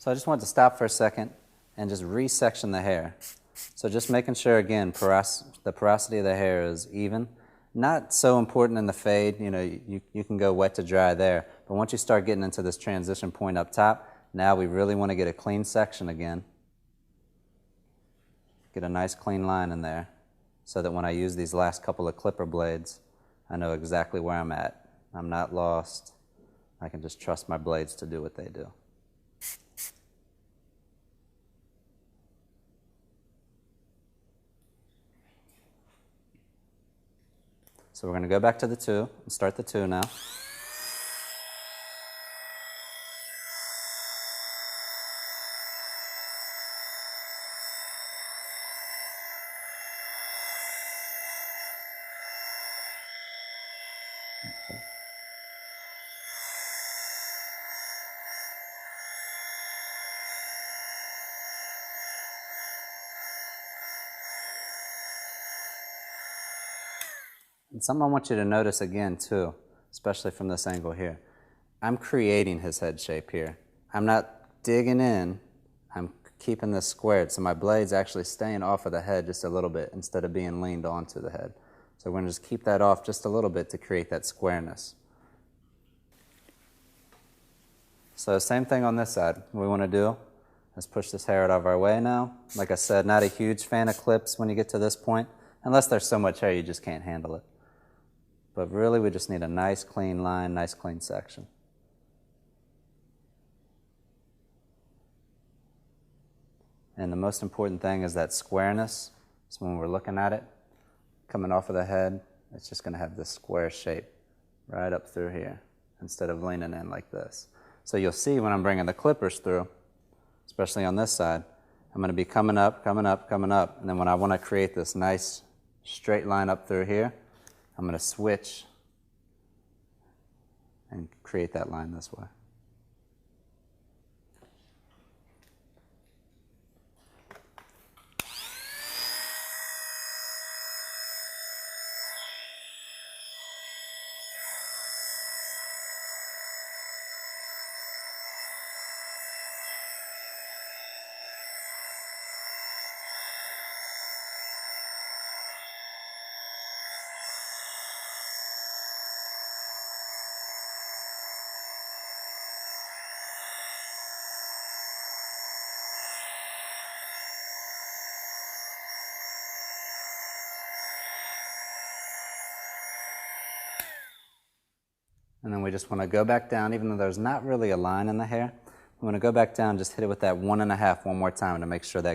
So I just want to stop for a second and just resection the hair. So just making sure, again, the porosity of the hair is even. Not so important in the fade, you know, you can go wet to dry there. But once you start getting into this transition point up top, now we really want to get a clean section again. Get a nice clean line in there so that when I use these last couple of clipper blades, I know exactly where I'm at. I'm not lost. I can just trust my blades to do what they do. So we're going to go back to the 2 and start the 2 now. Okay. And something I want you to notice again too, especially from this angle here. I'm creating his head shape here. I'm not digging in, I'm keeping this squared, so my blade's actually staying off of the head just a little bit instead of being leaned onto the head. So we're going to just keep that off just a little bit to create that squareness. So same thing on this side. What we want to do is push this hair out of our way now. Like I said, not a huge fan of clips when you get to this point, unless there's so much hair you just can't handle it. But really we just need a nice clean line, nice clean section. And the most important thing is that squareness. So when we're looking at it, coming off of the head, it's just going to have this square shape right up through here instead of leaning in like this. So you'll see when I'm bringing the clippers through, especially on this side, I'm going to be coming up, coming up, coming up. And then when I want to create this nice straight line up through here, I'm going to switch and create that line this way. And then we just want to go back down, even though there's not really a line in the hair. We want to go back down, just hit it with that 1.5 one more time to make sure that